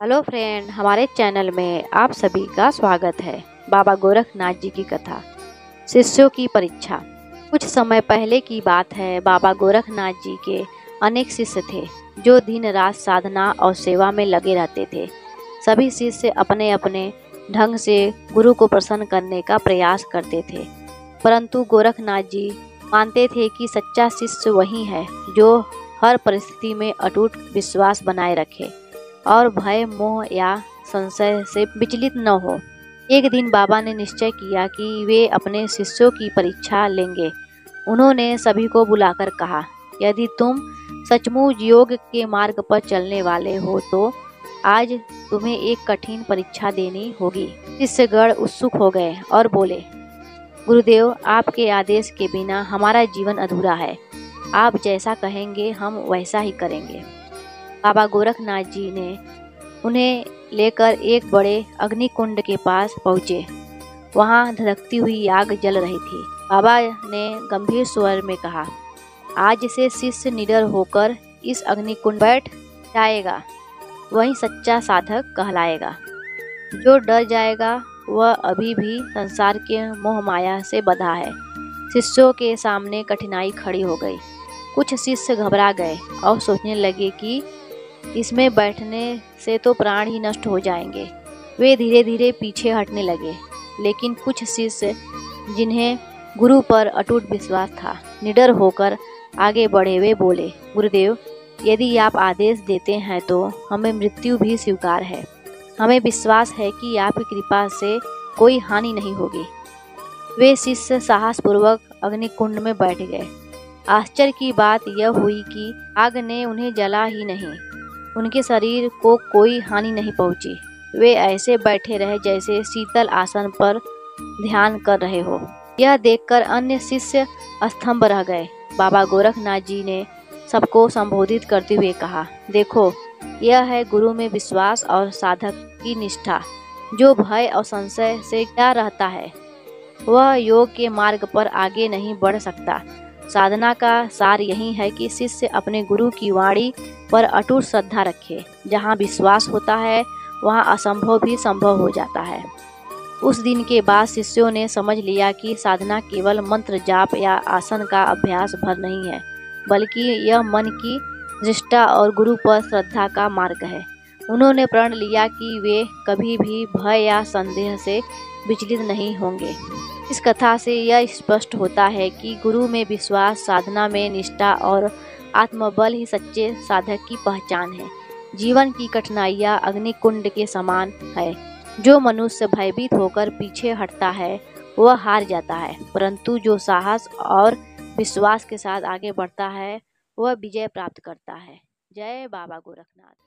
Hello friend, हमारे channel में आप सभी का स्वागत है। बाबा गोरखनाथ जी की कथा, शिष्यों की परीक्षा। कुछ समय पहले की बात है। बाबा गोरखनाथ जी के अनेक शिष्य थे जो दिन रात साधना और सेवा में लगे रहते थे। सभी शिष्य अपने अपने ढंग से गुरु को प्रसन्न करने का प्रयास करते थे, परंतु गोरखनाथ जी मानते थे कि सच्चा शिष्य वही है जो हर परिस्थिति में अटूट विश्वास बनाए रखे और भय, मोह या संशय से विचलित न हो। एक दिन बाबा ने निश्चय किया कि वे अपने शिष्यों की परीक्षा लेंगे। उन्होंने सभी को बुलाकर कहा, यदि तुम सचमुच योग के मार्ग पर चलने वाले हो तो आज तुम्हें एक कठिन परीक्षा देनी होगी। शिष्यगण उत्सुक हो गए और बोले, गुरुदेव, आपके आदेश के बिना हमारा जीवन अधूरा है। आप जैसा कहेंगे हम वैसा ही करेंगे। बाबा गोरखनाथ जी ने उन्हें लेकर एक बड़े अग्निकुंड के पास पहुँचे। वहाँ धधकती हुई आग जल रही थी। बाबा ने गंभीर स्वर में कहा, आज से शिष्य निडर होकर इस अग्निकुंड बैठ जाएगा, वही सच्चा साधक कहलाएगा। जो डर जाएगा वह अभी भी संसार के मोह माया से बंधा है। शिष्यों के सामने कठिनाई खड़ी हो गई। कुछ शिष्य घबरा गए और सोचने लगे कि इसमें बैठने से तो प्राण ही नष्ट हो जाएंगे। वे धीरे धीरे पीछे हटने लगे, लेकिन कुछ शिष्य जिन्हें गुरु पर अटूट विश्वास था, निडर होकर आगे बढ़े। वे बोले, गुरुदेव, यदि आप आदेश देते हैं तो हमें मृत्यु भी स्वीकार है। हमें विश्वास है कि आपकी कृपा से कोई हानि नहीं होगी। वे शिष्य साहसपूर्वक अग्निकुंड में बैठ गए। आश्चर्य की बात यह हुई कि आग ने उन्हें जला ही नहीं, उनके शरीर को कोई हानि नहीं पहुंची। वे ऐसे बैठे रहे जैसे शीतल आसन पर ध्यान कर रहे हो। यह देखकर अन्य शिष्य स्तंभ रह गए। बाबा गोरखनाथ जी ने सबको संबोधित करते हुए कहा, देखो, यह है गुरु में विश्वास और साधक की निष्ठा। जो भय और संशय से क्या रहता है, वह योग के मार्ग पर आगे नहीं बढ़ सकता। साधना का सार यही है कि शिष्य अपने गुरु की वाणी पर अटूट श्रद्धा रखे। जहाँ विश्वास होता है वहाँ असंभव भी संभव हो जाता है। उस दिन के बाद शिष्यों ने समझ लिया कि साधना केवल मंत्र जाप या आसन का अभ्यास भर नहीं है, बल्कि यह मन की निष्ठा और गुरु पर श्रद्धा का मार्ग है। उन्होंने प्रण लिया कि वे कभी भी भय या संदेह से विचलित नहीं होंगे। इस कथा से यह स्पष्ट होता है कि गुरु में विश्वास, साधना में निष्ठा और आत्मबल ही सच्चे साधक की पहचान है। जीवन की कठिनाइयाँ अग्निकुंड के समान है। जो मनुष्य भयभीत होकर पीछे हटता है वह हार जाता है, परंतु जो साहस और विश्वास के साथ आगे बढ़ता है वह विजय प्राप्त करता है। जय बाबा गोरखनाथ।